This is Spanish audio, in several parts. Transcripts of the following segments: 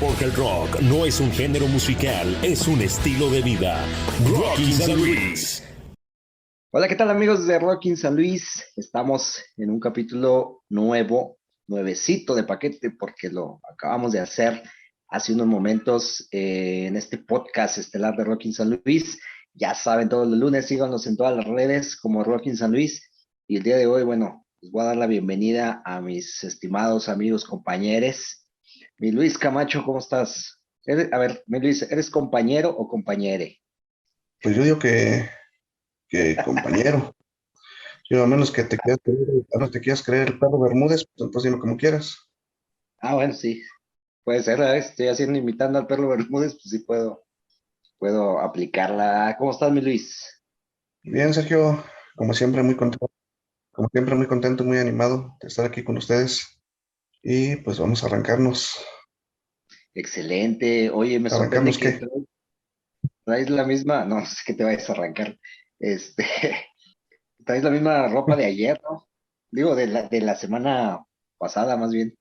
Porque el rock no es un género musical, es un estilo de vida. Rockin' San Luis. Hola, ¿qué tal amigos de Rockin' San Luis? Estamos en un capítulo nuevecito de paquete porque lo acabamos de hacer hace unos momentos en este podcast estelar de Rockin' San Luis. Ya saben, todos los lunes síganos en todas las redes como Rockin' San Luis. Y el día de hoy, bueno, les voy a dar la bienvenida a mis estimados amigos, compañeros. Mi Luis Camacho, ¿cómo estás? A ver, mi Luis, ¿eres compañero o compañere? Pues yo digo que compañero. Yo a menos que a menos te quieras creer el perro Bermúdez, pues entonces dime como quieras. Ah, bueno, sí. Puede ser, ¿verdad? Estoy haciendo imitando al Perro Bermúdez, pues sí puedo aplicarla. ¿Cómo estás, mi Luis? Bien, Sergio, como siempre muy contento, muy animado de estar aquí con ustedes. Y pues vamos a arrancarnos. Excelente. Oye, me sorprende ¿Arrancarnos que qué? traes la misma, no sé que te vayas a arrancar. Este, traes la misma ropa de ayer, ¿no? Digo, de la semana pasada, más bien.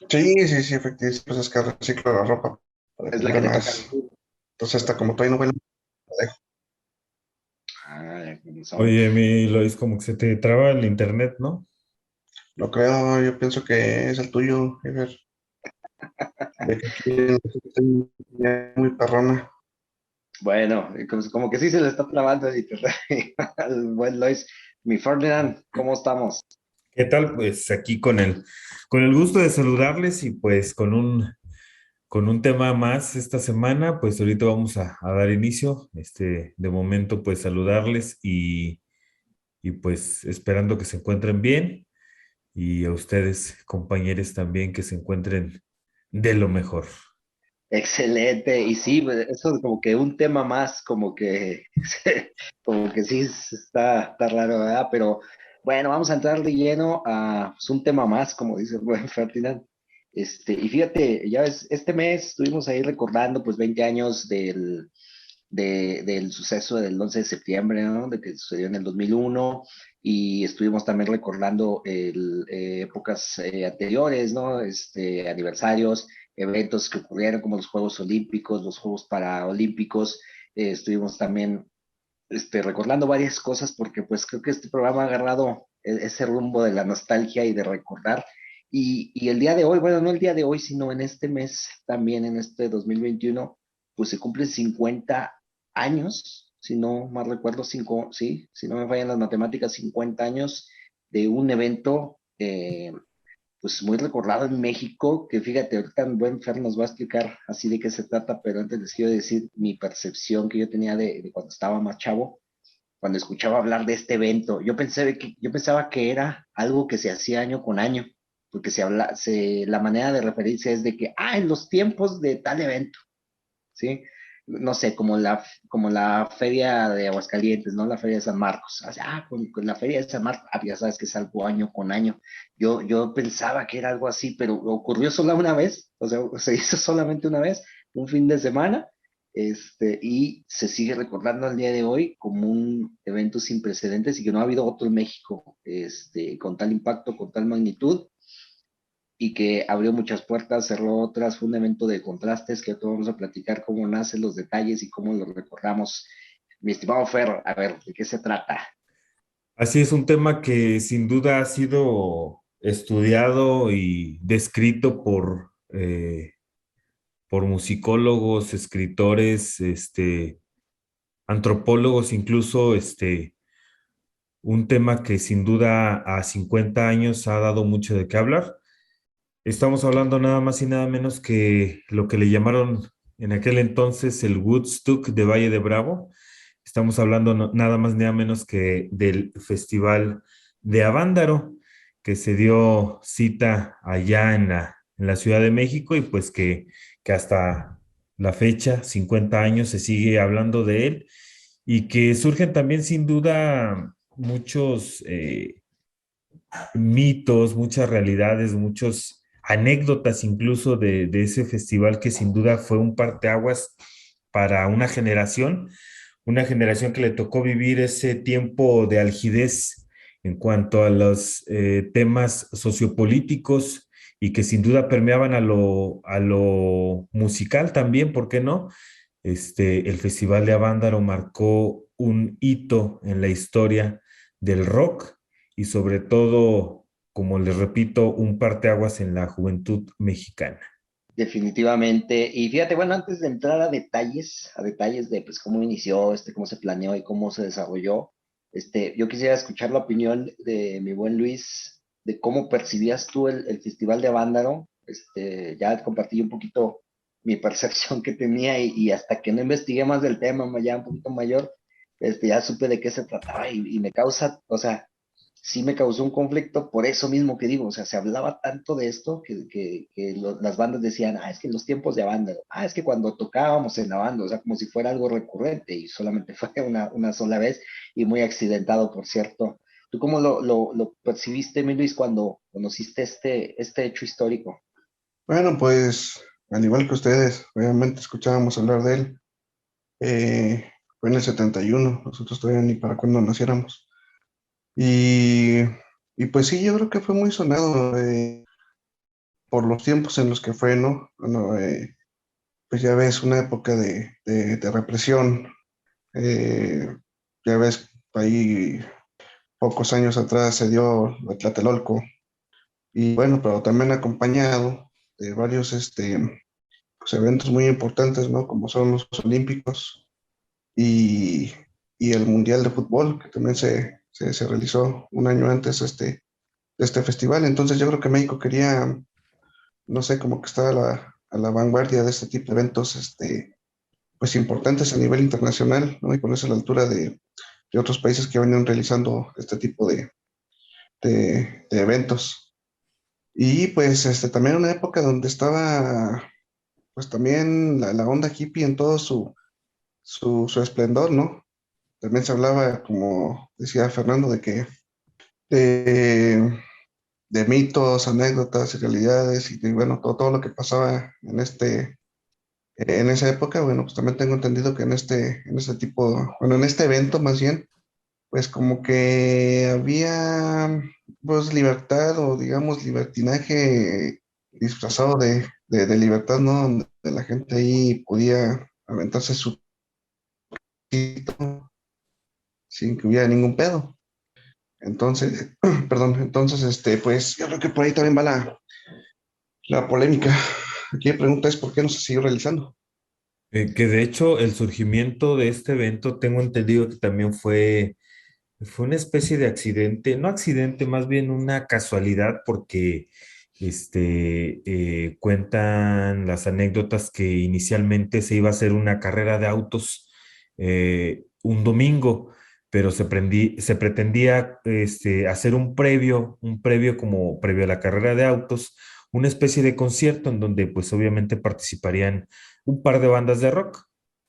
Sí, efectivamente, pues es que reciclo la ropa para Es que la que dure te toca más. vestir. Entonces esta como todavía no huele, la dejo. Ah, con razón. Oye, mi Lois, como que se te traba el internet, ¿no? No creo, yo pienso que es el tuyo, Ever. Ya que aquí estoy ya muy perrona. Bueno, como que sí se le está trabando el internet al buen Lois. Mi Ferdinand, ¿cómo estamos? ¿Qué tal? Pues aquí con el gusto de saludarles y pues con un tema más esta semana, pues ahorita vamos a dar inicio. De momento, pues saludarles y pues esperando que se encuentren bien y a ustedes, compañeros, también que se encuentren de lo mejor. Excelente, y sí, eso es como que un tema más, como que sí está raro, ¿verdad? Pero bueno, vamos a entrar de lleno a pues, un tema más, como dice el buen Ferdinand. Y fíjate, ya ves, este mes estuvimos ahí recordando pues 20 años del suceso del 11 de septiembre, ¿no? De que sucedió en el 2001 y estuvimos también recordando épocas anteriores, ¿no? Aniversarios, eventos que ocurrieron como los Juegos Olímpicos, los Juegos Paraolímpicos. Estuvimos también recordando varias cosas porque pues creo que este programa ha agarrado ese rumbo de la nostalgia y de recordar. Y el día de hoy, bueno, no el día de hoy, sino en este mes, también en este 2021 pues se cumplen 50 años, si no mal recuerdo, sí, si no me fallan las matemáticas, 50 años de un evento pues muy recordado en México, que fíjate, ahorita el buen Fer nos va a explicar así de qué se trata, pero antes les quiero decir mi percepción que yo tenía de cuando estaba más chavo, cuando escuchaba hablar de este evento. Yo pensaba que era algo que se hacía año con año, porque la manera de referirse es de que, en los tiempos de tal evento, ¿sí? No sé, como la feria de Aguascalientes, ¿no? La feria de San Marcos. O sea, con la feria de San Marcos, ya sabes que es algo año con año. Yo pensaba que era algo así, pero ocurrió solo una vez, o sea, se hizo solamente una vez, un fin de semana, y se sigue recordando al día de hoy como un evento sin precedentes y que no ha habido otro en México, con tal impacto, con tal magnitud y que abrió muchas puertas, cerró otras, fue un evento de contrastes que todos vamos a platicar cómo nacen los detalles y cómo los recordamos. Mi estimado Fer, a ver, ¿de qué se trata? Así es un tema que sin duda ha sido estudiado y descrito por musicólogos, escritores, antropólogos, incluso un tema que sin duda a 50 años ha dado mucho de qué hablar. Estamos hablando nada más y nada menos que lo que le llamaron en aquel entonces el Woodstock de Valle de Bravo. Estamos hablando nada más ni nada menos que del Festival de Avándaro, que se dio cita allá en la Ciudad de México y pues que hasta la fecha, 50 años, se sigue hablando de él y que surgen también sin duda muchos mitos, muchas realidades, muchas anécdotas incluso de ese festival que sin duda fue un parteaguas para una generación que le tocó vivir ese tiempo de algidez en cuanto a los temas sociopolíticos y que sin duda permeaban a lo musical también, ¿por qué no? El Festival de Avándaro marcó un hito en la historia del rock y sobre todo, como les repito, un parteaguas en la juventud mexicana. Definitivamente. Y fíjate, bueno, antes de entrar a detalles de pues cómo inició, cómo se planeó y cómo se desarrolló, yo quisiera escuchar la opinión de mi buen Luis de cómo percibías tú el Festival de Avándaro. Ya compartí un poquito mi percepción que tenía y hasta que no investigué más del tema, ya un poquito mayor, ya supe de qué se trataba y me causa, o sea, sí me causó un conflicto por eso mismo que digo, o sea, se hablaba tanto de esto que las bandas decían, es que en los tiempos de banda, es que cuando tocábamos en la banda, o sea, como si fuera algo recurrente y solamente fue una sola vez y muy accidentado, por cierto. ¿Tú cómo lo percibiste, mi Luis, cuando conociste este hecho histórico? Bueno, pues al igual que ustedes, obviamente escuchábamos hablar de él. Fue en el 71, nosotros todavía ni para cuándo naciéramos. Y, y pues sí, yo creo que fue muy sonado por los tiempos en los que fue, ¿no? Bueno, pues ya ves, una época de represión. eh, ya ves, ahí pocos años atrás se dio la Tlatelolco. Y bueno, pero también acompañado de varios pues, eventos muy importantes, ¿no? Como son los Juegos Olímpicos y, y el Mundial de Fútbol, que también se realizó un año antes de este festival. Entonces yo creo que México quería, no sé, como que estaba a la vanguardia de este tipo de eventos, pues importantes a nivel internacional, ¿no? Y ponerse a la altura de otros países que venían realizando este tipo de eventos. Y pues también una época donde estaba, pues también la onda hippie en todo su esplendor, ¿no? También se hablaba, como decía Fernando, de, de mitos, anécdotas y realidades y bueno, todo lo que pasaba en esa época. Bueno, pues también tengo entendido que en este tipo, bueno, en este evento más bien, pues como que había pues libertad o digamos libertinaje disfrazado de libertad, ¿no? Donde la gente ahí podía aventarse su tito sin que hubiera ningún pedo. Entonces, perdón, entonces, pues yo creo que por ahí también va la polémica. Aquí la pregunta es por qué no se siguió realizando. Que de hecho el surgimiento de este evento tengo entendido que también fue una especie de accidente, no accidente, más bien una casualidad, porque cuentan las anécdotas que inicialmente se iba a hacer una carrera de autos un domingo, pero se pretendía hacer un previo como previo a la carrera de autos, una especie de concierto en donde pues obviamente participarían un par de bandas de rock,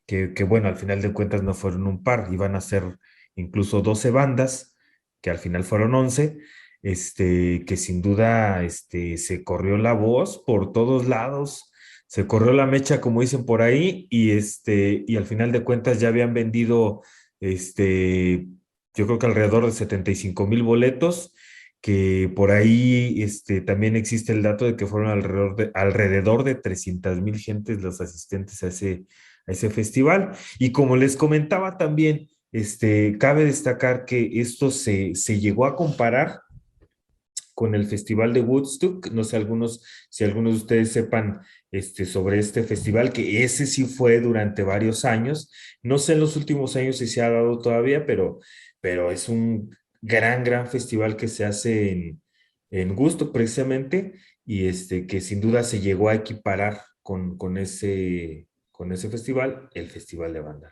que bueno, al final de cuentas no fueron un par, iban a ser incluso 12 bandas, que al final fueron 11, que sin duda se corrió la voz por todos lados, se corrió la mecha, como dicen por ahí, y al final de cuentas ya habían vendido, yo creo que alrededor de 75,000 boletos, que por ahí también existe el dato de que fueron alrededor de 300,000 gentes los asistentes a ese festival. Y como les comentaba también, cabe destacar que esto se llegó a comparar con el Festival de Woodstock. No sé si algunos de ustedes sepan sobre este festival, que ese sí fue durante varios años. No sé en los últimos años si se ha dado todavía, pero es un gran festival que se hace en Woodstock precisamente y que sin duda se llegó a equiparar con ese festival, el Festival de Banda.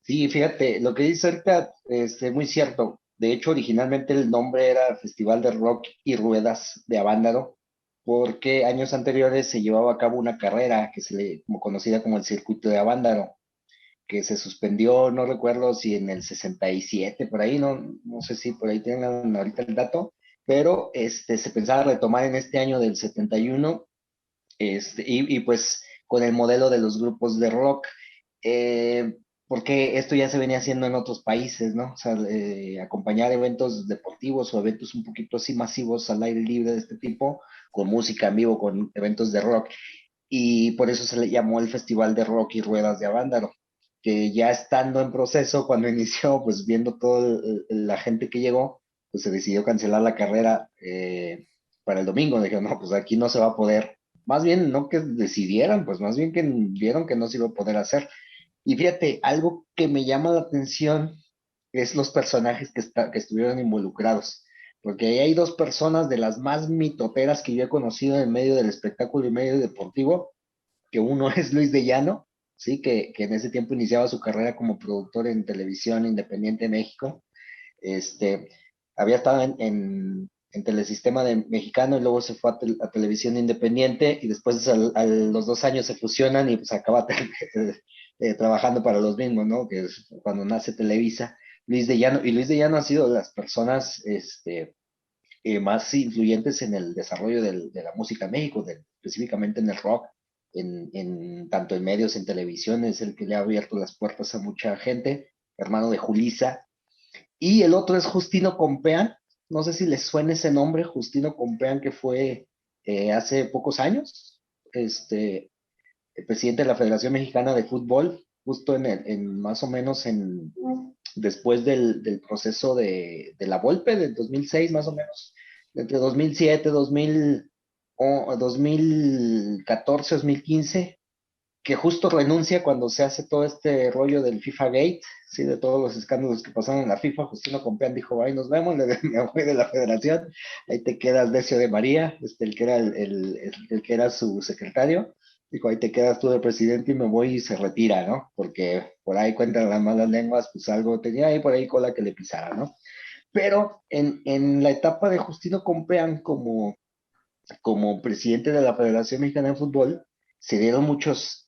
Sí, fíjate, lo que dice ahorita es muy cierto. De hecho, originalmente el nombre era Festival de Rock y Ruedas de Avándaro, porque años anteriores se llevaba a cabo una carrera que como conocida como el Circuito de Avándaro, que se suspendió, no recuerdo si en el 67, por ahí, no sé si por ahí tengan ahorita el dato, pero se pensaba retomar en este año del 71, y pues con el modelo de los grupos de rock. porque esto ya se venía haciendo en otros países, ¿no? O sea, acompañar eventos deportivos o eventos un poquito así masivos al aire libre de este tipo, con música en vivo, con eventos de rock, y por eso se le llamó el Festival de Rock y Ruedas de Avándaro, que ya estando en proceso, cuando inició, pues viendo toda la gente que llegó, pues se decidió cancelar la carrera para el domingo. Dijeron, no, pues aquí no se va a poder. Más bien, no que decidieran, pues más bien que vieron que no se iba a poder hacer. Y fíjate, algo que me llama la atención es los personajes que estuvieron involucrados, porque ahí hay dos personas de las más mitoteras que yo he conocido en medio del espectáculo y medio deportivo, que uno es Luis de Llano, ¿sí? Que en ese tiempo iniciaba su carrera como productor en televisión independiente en México. Este, había estado en Telesistema Mexicano y luego se fue a Televisión Independiente y después a los 2 años se fusionan y pues acaba trabajando para los mismos, ¿no? Que es cuando nace Televisa. Luis de Llano, y Luis de Llano ha sido de las personas más influyentes en el desarrollo de la música en México, específicamente en el rock, tanto en medios, en televisión, es el que le ha abierto las puertas a mucha gente, hermano de Julisa. Y el otro es Justino Compeán, no sé si les suena ese nombre, Justino Compeán, que fue hace pocos años, el presidente de la Federación Mexicana de Fútbol, justo más o menos después del proceso de la Volpe del 2006, más o menos, entre 2007, 2014, 2015, que justo renuncia cuando se hace todo este rollo del FIFA Gate, ¿sí? De todos los escándalos que pasaron en la FIFA. Justino Compeán dijo, ahí nos vemos, me voy de la federación, ahí te quedas Decio de María, el que era el que era su secretario, dijo, ahí te quedas tú de presidente y me voy, y se retira, ¿no? Porque por ahí cuentan las malas lenguas, pues algo tenía ahí por ahí cola que le pisara, ¿no? Pero en la etapa de Justino Compeán como presidente de la Federación Mexicana de Fútbol, se dieron muchas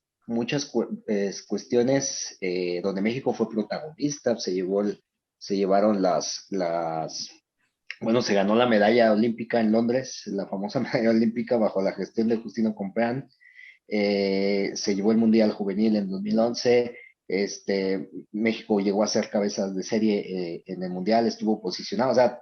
cuestiones donde México fue protagonista, se llevaron bueno, se ganó la medalla olímpica en Londres, la famosa medalla olímpica bajo la gestión de Justino Compeán. Se llevó el Mundial Juvenil en 2011. México llegó a ser cabezas de serie en el Mundial, estuvo posicionado, o sea,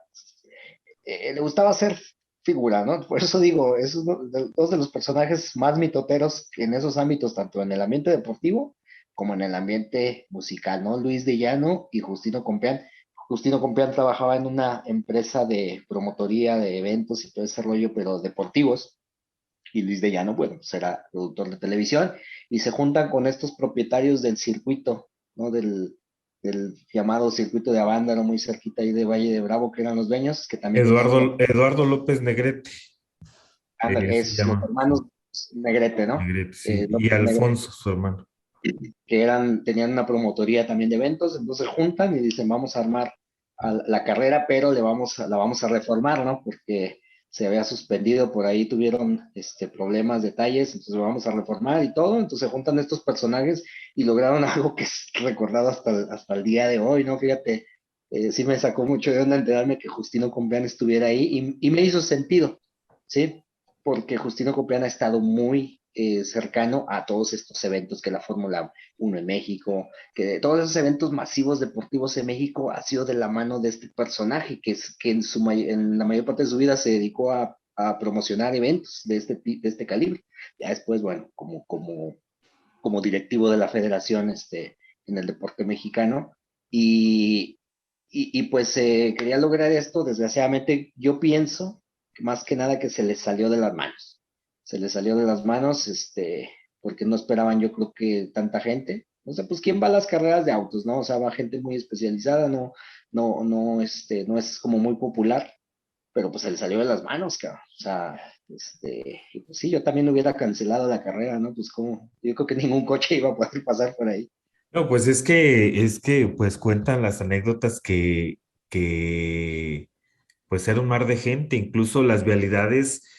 le gustaba ser figura, ¿no? Por eso digo, es dos de los personajes más mitoteros en esos ámbitos, tanto en el ambiente deportivo como en el ambiente musical, ¿no? Luis de Llano y Justino Compeán. Justino Compeán trabajaba en una empresa de promotoría de eventos y todo ese rollo, pero deportivos, y Luis de Llano, bueno, pues era productor de televisión, y se juntan con estos propietarios del circuito, ¿no? Del llamado circuito de Avándaro, muy cerquita ahí de Valle de Bravo, que eran los dueños, que también tenían Eduardo López Negrete, se es los llama hermanos Negrete, ¿no? Negrete, sí, y López Negrete, Alfonso, su hermano. que tenían una promotoría también de eventos, entonces juntan y dicen, vamos a armar la carrera, pero la vamos a reformar, ¿no? Porque se había suspendido, por ahí tuvieron problemas, detalles, entonces lo vamos a reformar y todo, entonces juntan estos personajes y lograron algo que es recordado hasta el día de hoy, ¿no? Fíjate, sí me sacó mucho de onda enterarme que Justino Compeán estuviera ahí y me hizo sentido, ¿sí? Porque Justino Compeán ha estado muy cercano a todos estos eventos, que la Fórmula 1 en México, que todos esos eventos masivos deportivos en México ha sido de la mano de este personaje, que en la mayor parte de su vida se dedicó a promocionar eventos de este calibre. Ya después, bueno, como directivo de la federación en el deporte mexicano, y, y pues quería lograr esto. Desgraciadamente, yo pienso que más que nada que se les salió de las manos. Se les salió de las manos, porque no esperaban, yo creo, que tanta gente. O sea, pues quién va a las carreras de autos, ¿no? O sea, va gente muy especializada, no es como muy popular, pero pues se le salió de las manos, cabrón. O sea, y pues sí, yo también hubiera cancelado la carrera, ¿no? Pues como, yo creo que ningún coche iba a poder pasar por ahí. No, pues pues cuentan las anécdotas que pues era un mar de gente, incluso las vialidades,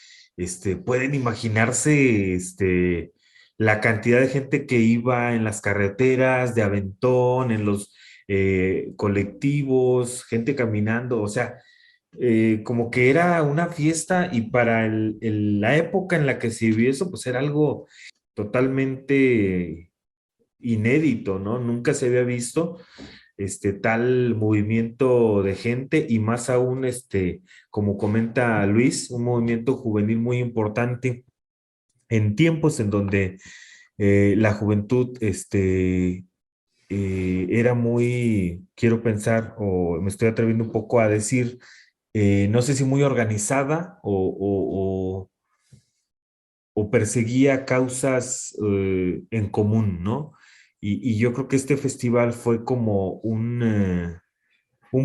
pueden imaginarse, la cantidad de gente que iba en las carreteras, de aventón, en los colectivos, gente caminando, o sea, como que era una fiesta y para la época en la que se vivió eso, pues era algo totalmente inédito, ¿no? Nunca se había visto tal movimiento de gente y más aún, como comenta Luis, un movimiento juvenil muy importante en tiempos en donde la juventud, era muy, quiero pensar, o me estoy atreviendo un poco a decir, no sé si muy organizada o perseguía causas en común, ¿no? Y yo creo que este festival fue como un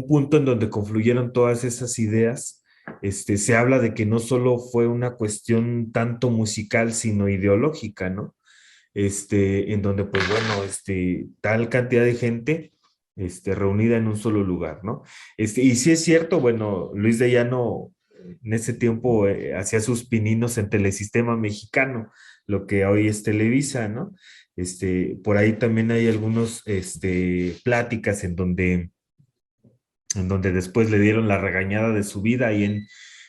punto en donde confluyeron todas esas ideas. Se habla de que no solo fue una cuestión tanto musical, sino ideológica, ¿no? En donde, pues bueno, tal cantidad de gente, reunida en un solo lugar, ¿no? Y sí es cierto, bueno, Luis de Llano en ese tiempo hacía sus pininos en Telesistema Mexicano, lo que hoy es Televisa, ¿no? Por ahí también hay algunos, pláticas en donde después le dieron la regañada de su vida ahí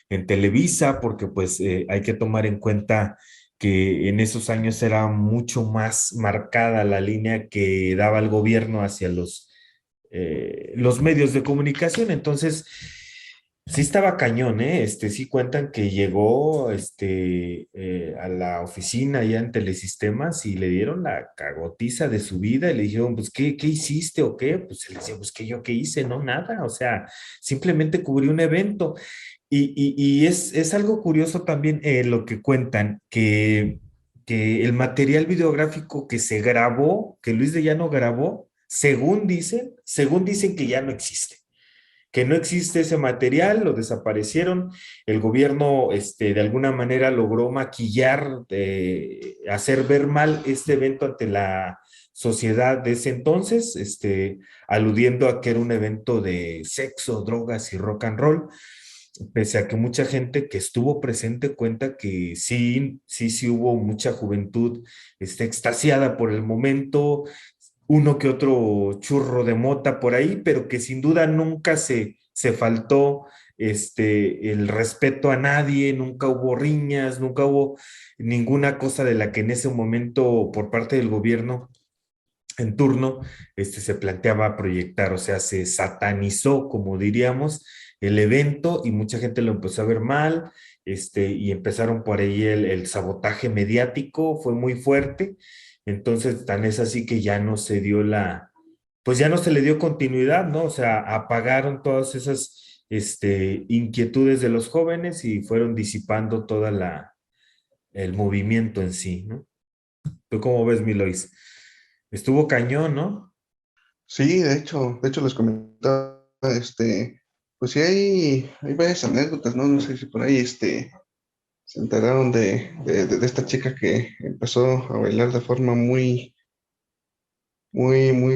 en Televisa, porque pues hay que tomar en cuenta que en esos años era mucho más marcada la línea que daba el gobierno hacia los medios de comunicación. Entonces, sí estaba cañón, ¿eh? Sí cuentan que llegó a la oficina allá en Telesistemas y le dieron la cagotiza de su vida y le dijeron, pues, ¿qué hiciste o qué? Pues él decía, pues, ¿qué hice? No, nada, o sea, simplemente cubrí un evento. Y es algo curioso también lo que cuentan, que el material videográfico que se grabó, que Luis de Llano grabó, según dicen que ya no existe, que no existe ese material, lo desaparecieron, el gobierno de alguna manera logró maquillar, hacer ver mal este evento ante la sociedad de ese entonces, aludiendo a que era un evento de sexo, drogas y rock and roll, pese a que mucha gente que estuvo presente cuenta que sí, sí, sí hubo mucha juventud extasiada por el momento, uno que otro churro de mota por ahí, pero que sin duda nunca se faltó el respeto a nadie, nunca hubo riñas, nunca hubo ninguna cosa de la que en ese momento por parte del gobierno en turno se planteaba proyectar, o sea, se satanizó, como diríamos, el evento y mucha gente lo empezó a ver mal, y empezaron por ahí el sabotaje mediático, fue muy fuerte, entonces tan es así que ya no se dio pues ya no se le dio continuidad, ¿no? O sea, apagaron todas esas inquietudes de los jóvenes y fueron disipando toda el movimiento en sí, ¿no? ¿Tú cómo ves, Milois? Estuvo cañón, ¿no? Sí, de hecho les comentaba, pues sí hay varias anécdotas, ¿no? No sé si por ahí, se enteraron de esta chica que empezó a bailar de forma muy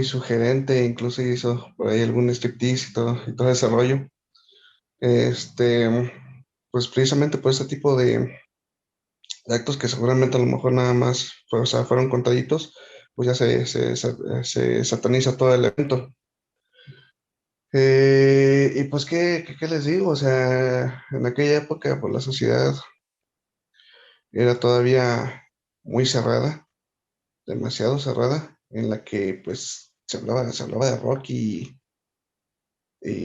sugerente, incluso hizo por ahí algún striptease y todo ese rollo. Este, pues precisamente por ese tipo de actos que seguramente a lo mejor nada más, pues, o sea, fueron contaditos, pues ya se sataniza todo el evento. Y pues, ¿qué les digo? O sea, en aquella época, pues la sociedad era todavía muy cerrada, demasiado cerrada, en la que pues se hablaba de rock y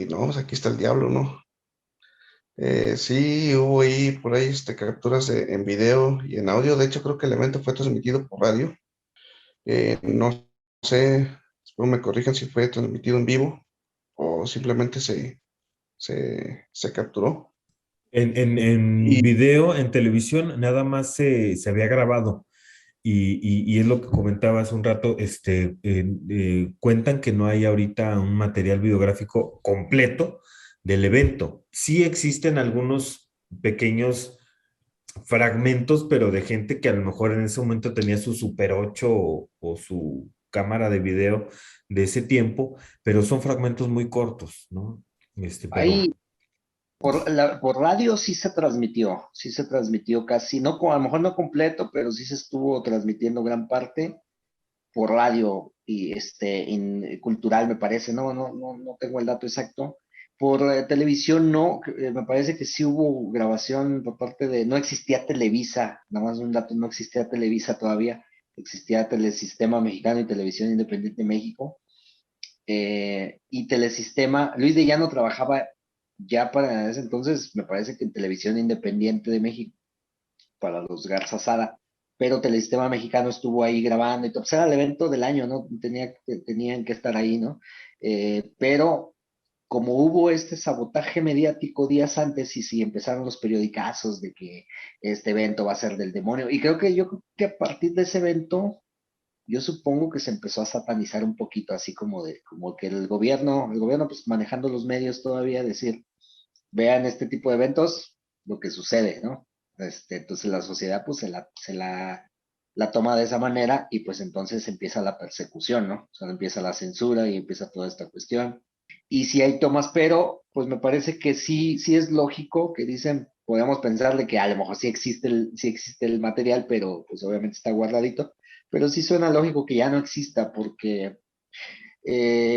no, pues aquí está el diablo, ¿no? Sí, hubo ahí por ahí capturas en video y en audio. De hecho, creo que el evento fue transmitido por radio. No sé, espero me corrijan si fue transmitido en vivo o simplemente se capturó. En Y video, en televisión, nada más se había grabado. Y es lo que comentaba hace un rato, cuentan que no hay ahorita un material videográfico completo del evento. Sí existen algunos pequeños fragmentos, pero de gente que a lo mejor en ese momento tenía su Super 8 o su cámara de video de ese tiempo, pero son fragmentos muy cortos, ¿no? Pero Ahí por radio sí se transmitió casi, no, a lo mejor no completo, pero sí se estuvo transmitiendo gran parte por radio y cultural me parece, no tengo el dato exacto. Por televisión no, me parece que sí hubo grabación por parte no existía Televisa, nada más un dato, no existía Televisa todavía, existía Telesistema Mexicano y Televisión Independiente de México. Y Telesistema, Luis de Llano trabajaba ya para ese entonces, me parece que en Televisión Independiente de México, para los Garza Sada, pero Telesistema Mexicano estuvo ahí grabando y todo. Pues era el evento del año, ¿no? Tenían que estar ahí, ¿no? Pero como hubo este sabotaje mediático días antes y sí empezaron los periodicazos de que este evento va a ser del demonio, y yo creo que a partir de ese evento, yo supongo que se empezó a satanizar un poquito, así como que el gobierno pues manejando los medios todavía, decir, vean este tipo de eventos, lo que sucede, ¿no? Entonces la sociedad pues la toma de esa manera y pues entonces empieza la persecución, ¿no? O sea, empieza la censura y empieza toda esta cuestión. Y si hay tomas, pero pues me parece que sí es lógico que dicen, podemos pensarle que a lo mejor sí existe el material, pero pues obviamente está guardadito, pero sí suena lógico que ya no exista porque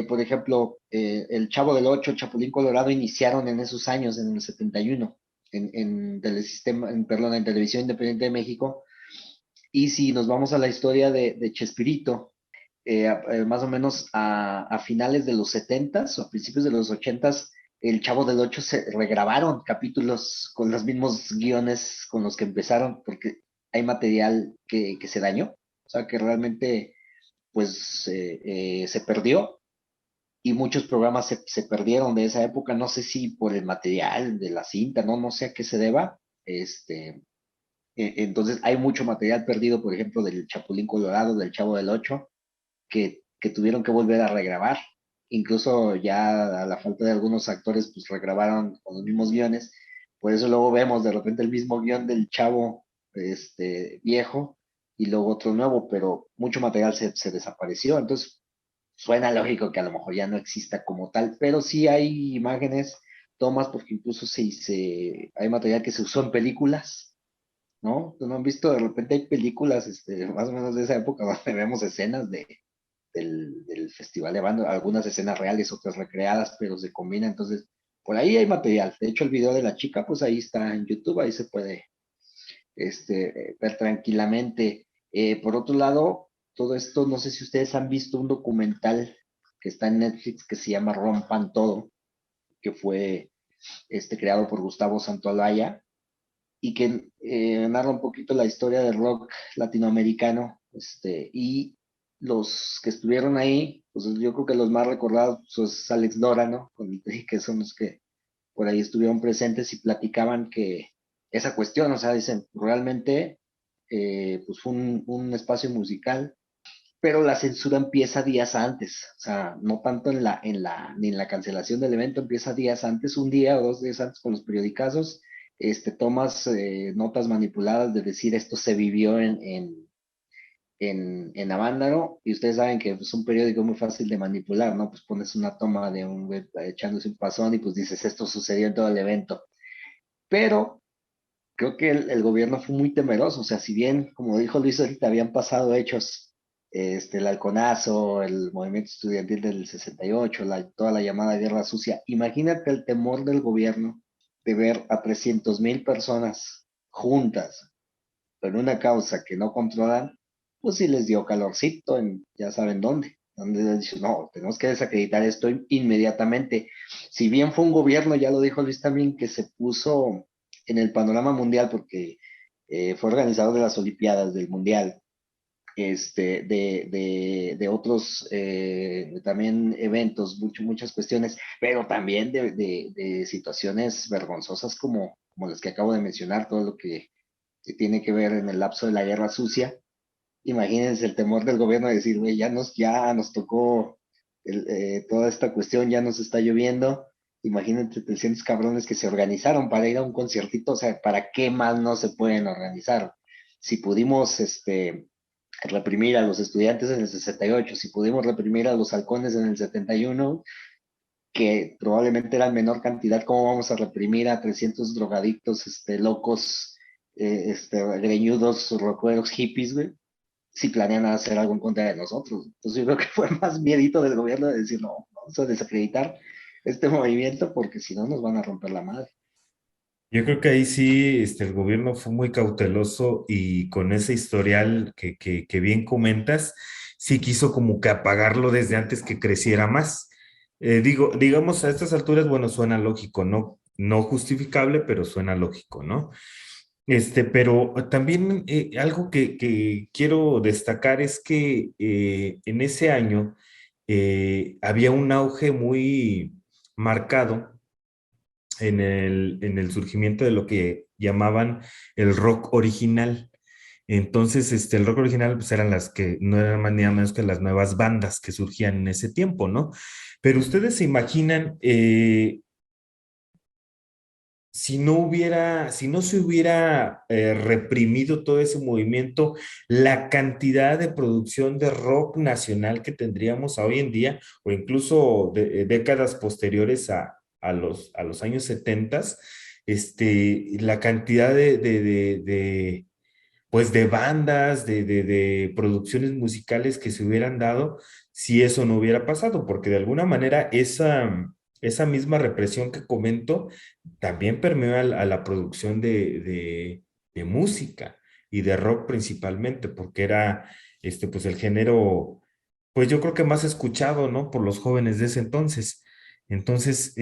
por ejemplo, el Chavo del Ocho, Chapulín Colorado iniciaron en esos años, en el 71, en Telesistema, perdón, en Televisión Independiente de México. Y si nos vamos a la historia de Chespirito, más o menos a finales de los 70s o a principios de los 80s, el Chavo del Ocho se regrabaron capítulos con los mismos guiones con los que empezaron, porque hay material que se dañó, o sea, que realmente pues se perdió y muchos programas se perdieron de esa época, no sé si por el material de la cinta, no sé a qué se deba, entonces hay mucho material perdido, por ejemplo, del Chapulín Colorado, del Chavo del Ocho, que tuvieron que volver a regrabar, incluso ya a la falta de algunos actores, pues regrabaron con los mismos guiones, por eso luego vemos de repente el mismo guión del Chavo viejo y luego otro nuevo, pero mucho material se desapareció, entonces suena lógico que a lo mejor ya no exista como tal, pero sí hay imágenes, tomas, porque incluso hay material que se usó en películas, ¿no? ¿No han visto? De repente hay películas, más o menos de esa época, donde vemos escenas del Festival de Banda, algunas escenas reales, otras recreadas, pero se combinan, entonces, por ahí hay material. De hecho, el video de la chica, pues ahí está en YouTube, ahí se puede ver tranquilamente. Por otro lado, todo esto, no sé si ustedes han visto un documental que está en Netflix que se llama Rompan Todo, que fue creado por Gustavo Santaolalla y que narra un poquito la historia del rock latinoamericano, y los que estuvieron ahí, pues yo creo que los más recordados pues, es Alex Lora, ¿no? Que son los que por ahí estuvieron presentes y platicaban que esa cuestión, o sea, dicen, realmente, pues fue un espacio musical, pero la censura empieza días antes, o sea, no tanto ni en la cancelación del evento, empieza días antes, un día o 2 días antes con los periodicazos, tomas notas manipuladas de decir esto se vivió en Avándaro, y ustedes saben que es un periódico muy fácil de manipular, ¿no? Pues pones una toma de un güey echándose un pasón y pues dices, esto sucedió en todo el evento. Pero creo que el gobierno fue muy temeroso, o sea, si bien, como dijo Luis ahorita, habían pasado hechos, el halconazo, el movimiento estudiantil del 68, toda la llamada guerra sucia, imagínate el temor del gobierno de ver a 300,000 personas juntas en una causa que no controlan, pues sí les dio calorcito en ya saben dónde. Donde les dicho, no, tenemos que desacreditar esto inmediatamente. Si bien fue un gobierno, ya lo dijo Luis también, que se puso en el panorama mundial porque fue organizador de las Olimpiadas, del Mundial, de otros también eventos, muchas cuestiones, pero también de situaciones vergonzosas como las que acabo de mencionar, todo lo que tiene que ver en el lapso de la guerra sucia. Imagínense el temor del gobierno de decir, güey, ya nos tocó toda esta cuestión, ya nos está lloviendo. Imagínate 300 cabrones que se organizaron para ir a un conciertito, o sea, ¿para qué más no se pueden organizar? Si pudimos reprimir a los estudiantes en el 68, si pudimos reprimir a los halcones en el 71, que probablemente era menor cantidad, ¿cómo vamos a reprimir a 300 drogadictos, locos, greñudos, rockeros, hippies, güey? Si planean hacer algo en contra de nosotros. Entonces yo creo que fue más miedito del gobierno de decir, no, vamos a desacreditar este movimiento porque si no nos van a romper la madre. Yo creo que ahí sí, el gobierno fue muy cauteloso y con ese historial que bien comentas, sí quiso como que apagarlo desde antes que creciera más. Digamos, a estas alturas, bueno, suena lógico, ¿no? No justificable, pero suena lógico, ¿no? Pero también algo que quiero destacar es que en ese año había un auge muy marcado en el surgimiento de lo que llamaban el rock original. Entonces, el rock original pues eran las que no eran más ni nada menos que las nuevas bandas que surgían en ese tiempo, ¿no? Pero ustedes se imaginan, si no se hubiera reprimido todo ese movimiento, la cantidad de producción de rock nacional que tendríamos hoy en día, o incluso décadas posteriores a los años 70, la cantidad pues de bandas, de producciones musicales que se hubieran dado si eso no hubiera pasado, porque de alguna manera esa misma represión que comento también permeó a la producción de música y de rock principalmente, porque era pues el género, pues yo creo que más escuchado, ¿no? Por los jóvenes de ese entonces. Entonces,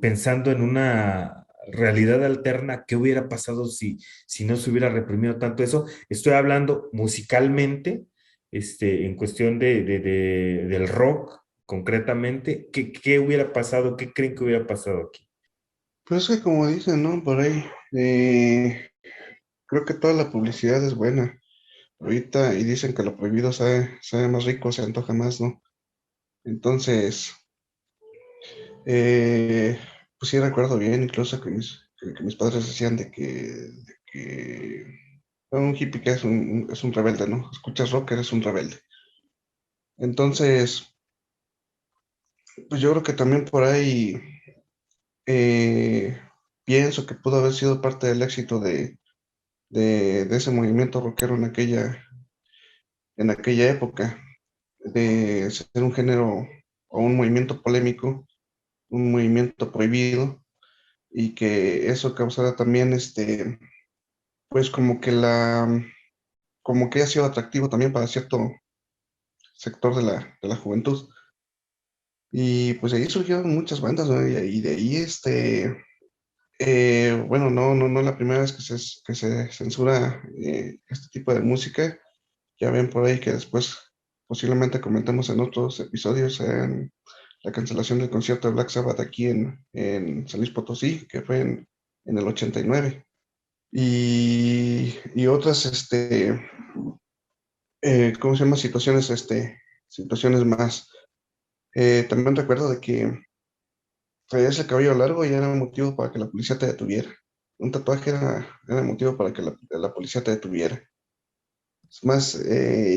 pensando en una realidad alterna, ¿qué hubiera pasado si no se hubiera reprimido tanto eso? Estoy hablando musicalmente, en cuestión del rock, concretamente. ¿Qué hubiera pasado? ¿Qué creen que hubiera pasado aquí? Pues es que como dicen, ¿no? Por ahí, creo que toda la publicidad es buena. Ahorita, y dicen que lo prohibido sabe más rico, se antoja más, ¿no? Entonces, pues sí recuerdo bien, incluso que mis padres decían de que un hippie que es un rebelde, ¿no? Escuchas rock, eres un rebelde. Entonces, pues yo creo que también por ahí eh, pienso que pudo haber sido parte del éxito de ese movimiento rockero en aquella época, de ser un género o un movimiento polémico, un movimiento prohibido, y que eso causara también, pues como que ha sido atractivo también para cierto sector de la juventud. Y pues de ahí surgieron muchas bandas, ¿no? Y de ahí, bueno, no es la primera vez que se censura este tipo de música. Ya ven por ahí que después posiblemente comentamos en otros episodios en la cancelación del concierto de Black Sabbath aquí en San Luis Potosí, que fue en el 89. Y otras, ¿cómo se llama? Situaciones más. También recuerdo de que traías el cabello largo y era motivo para que la policía te detuviera. Un tatuaje era motivo para que la policía te detuviera. Es más,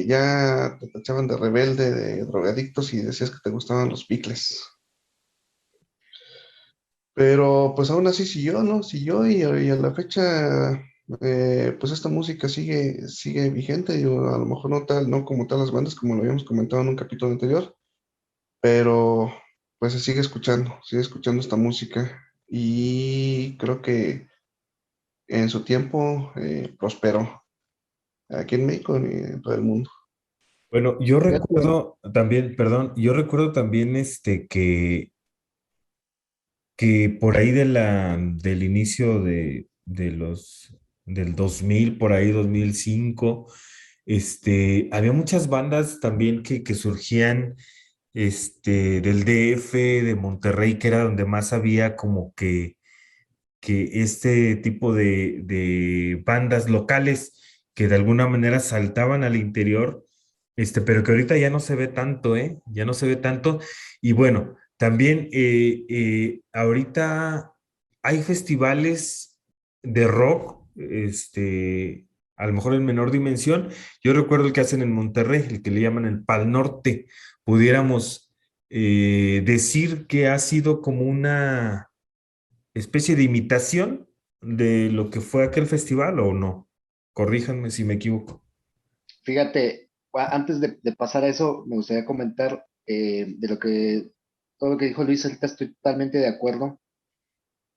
ya te tachaban de rebelde, de drogadictos y decías que te gustaban los picles. Pero pues aún así siguió, ¿no? Siguió y a la fecha, pues esta música sigue vigente. Yo, a lo mejor no como tal las bandas, como lo habíamos comentado en un capítulo anterior, pero pues se sigue escuchando esta música y creo que en su tiempo prosperó aquí en México y en todo el mundo. Bueno, yo Fíjate, recuerdo también, perdón, yo recuerdo también que por ahí del inicio del 2000 por ahí 2005, había muchas bandas también que surgían, del DF, de Monterrey, que era donde más había como que este tipo de bandas locales que de alguna manera saltaban al interior, pero que ahorita ya no se ve tanto, ¿eh? Ya no se ve tanto. Y bueno, también ahorita hay festivales de rock, a lo mejor en menor dimensión. Yo recuerdo el que hacen en Monterrey, el que le llaman el Pal Norte. Pudiéramos decir que ha sido como una especie de imitación de lo que fue aquel festival o no. Corríjanme si me equivoco. fíjate, antes de pasar a eso, me gustaría comentar todo lo que dijo Luis, ahorita estoy totalmente de acuerdo.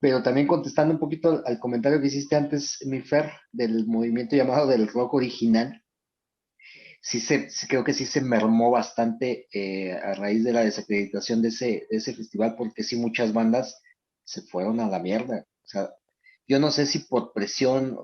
Pero también contestando un poquito al comentario que hiciste antes, mi Fer, del movimiento llamado del rock original, sí creo que sí se mermó bastante a raíz de la desacreditación de ese festival, porque sí muchas bandas se fueron a la mierda. O sea, yo no sé si por presión,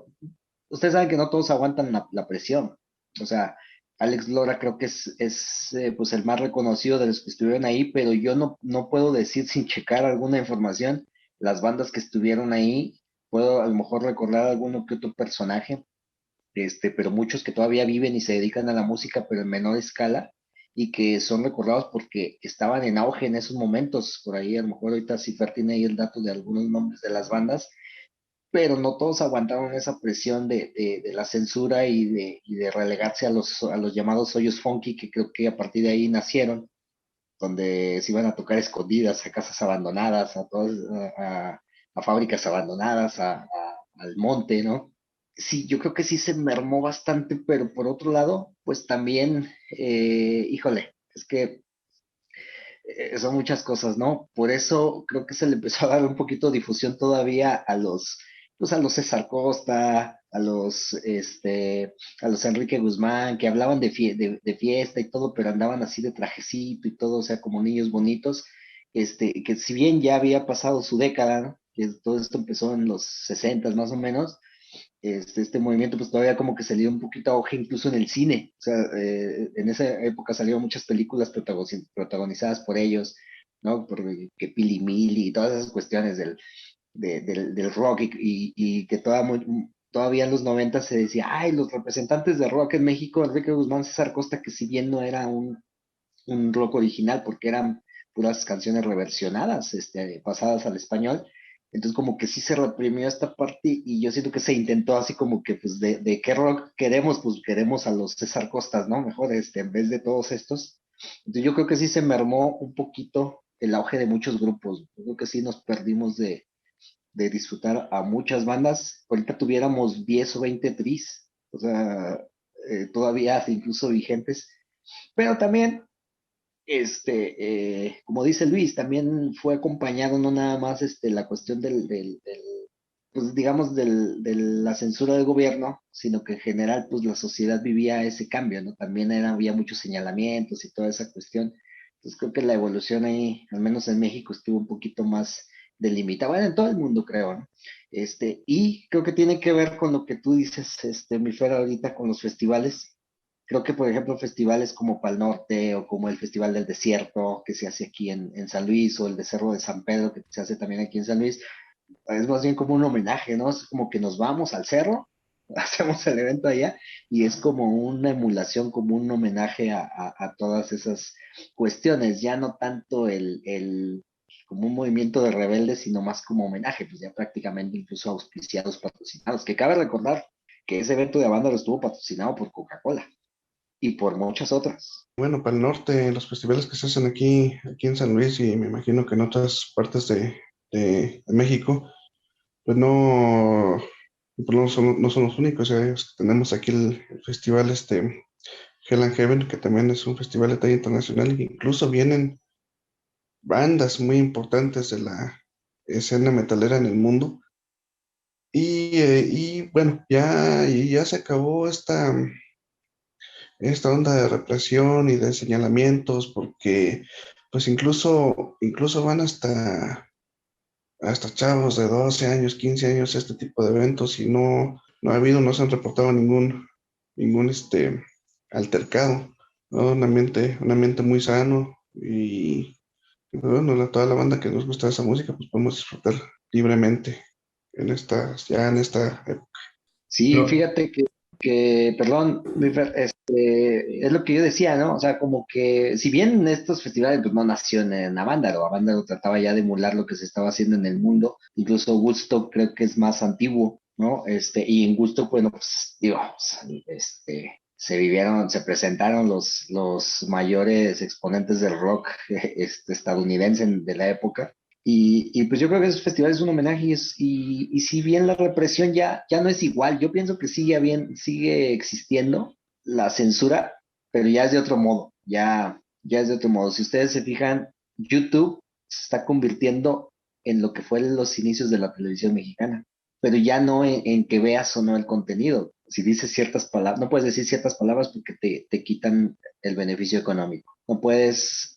ustedes saben que no todos aguantan la presión. O sea, Alex Lora creo que es pues el más reconocido de los que estuvieron ahí, pero yo no puedo decir sin checar alguna información las bandas que estuvieron ahí. Puedo a lo mejor recordar alguno que otro personaje, pero muchos que todavía viven y se dedican a la música, pero en menor escala, y que son recordados porque estaban en auge en esos momentos. Por ahí, a lo mejor ahorita Cifer tiene ahí el dato de algunos nombres de las bandas, pero no todos aguantaron esa presión de la censura y de relegarse a los llamados hoyos funky, que creo que a partir de ahí nacieron, donde se iban a tocar escondidas, a casas abandonadas, a fábricas abandonadas, al monte, ¿no? Sí, yo creo que sí se mermó bastante, pero por otro lado, pues también, híjole, es que son muchas cosas, ¿no? Por eso creo que se le empezó a dar un poquito de difusión todavía pues a los César Costa, a los Enrique Guzmán, que hablaban de fiesta y todo, pero andaban así de trajecito y todo, o sea, como niños bonitos, que si bien ya había pasado su década, ¿no? Que todo esto empezó en los 60 más o menos, este movimiento pues todavía como que salió un poquito a auge incluso en el cine. O sea, en esa época salieron muchas películas protagonizadas por ellos, ¿no? Por que Pili Mili y todas esas cuestiones del rock y que todavía en los 90 se decía, ay, los representantes de rock en México, Enrique Guzmán, César Costa, que si bien no era un rock original porque eran puras canciones reversionadas, pasadas al español. Entonces como que sí se reprimió esta parte y yo siento que se intentó así como que pues de qué rock queremos, pues queremos a los César Costas, ¿no? Mejor en vez de todos estos. Entonces yo creo que sí se mermó un poquito el auge de muchos grupos. Yo creo que sí nos perdimos de disfrutar a muchas bandas. Ahorita tuviéramos 10 o 20 tris, o sea, todavía incluso vigentes, pero también como dice Luis, también fue acompañado no nada más la cuestión pues digamos, de la censura del gobierno, sino que en general, pues la sociedad vivía ese cambio, ¿no? También había muchos señalamientos y toda esa cuestión. Entonces creo que la evolución ahí, al menos en México, estuvo un poquito más delimitada, bueno, en todo el mundo creo, ¿no? Y creo que tiene que ver con lo que tú dices, mi Fer, ahorita con los festivales. Creo que, por ejemplo, festivales como Pal Norte o como el Festival del Desierto que se hace aquí en San Luis o el de Cerro de San Pedro que se hace también aquí en San Luis, es más bien como un homenaje, ¿no? Es como que nos vamos al cerro, hacemos el evento allá y es como una emulación, como un homenaje a todas esas cuestiones, ya no tanto como un movimiento de rebeldes, sino más como homenaje, pues ya prácticamente incluso auspiciados, patrocinados, que cabe recordar que ese evento de banda lo estuvo patrocinado por Coca-Cola y por muchas otras. Bueno, para el norte, los festivales que se hacen aquí en San Luis y me imagino que en otras partes de México, pues no son los únicos. Tenemos aquí el festival Hell and Heaven, que también es un festival de talla internacional, e incluso vienen bandas muy importantes de la escena metalera en el mundo. Y bueno, ya se acabó esta onda de represión y de señalamientos, porque pues incluso van hasta chavos de 12 años, 15 años a este tipo de eventos y no se han reportado ningún altercado, ¿no? Un ambiente muy sano y, bueno, toda la banda que nos gusta esa música, pues podemos disfrutar libremente ya en esta época. Sí, No, fíjate perdón, es lo que yo decía, ¿no? O sea, como que si bien estos festivales pues, no nació en Avándaro trataba ya de emular lo que se estaba haciendo en el mundo, incluso Woodstock creo que es más antiguo, ¿no? Y en Woodstock, bueno, pues digo, se presentaron los mayores exponentes del rock estadounidense de la época y pues yo creo que esos festivales es un homenaje y si bien la represión ya no es igual, yo pienso que sigue existiendo la censura, pero ya es de otro modo, ya es de otro modo. Si ustedes se fijan, YouTube se está convirtiendo en lo que fue los inicios de la televisión mexicana, pero ya no en que veas o no el contenido. Si dices ciertas palabras, no puedes decir ciertas palabras porque te quitan el beneficio económico. No puedes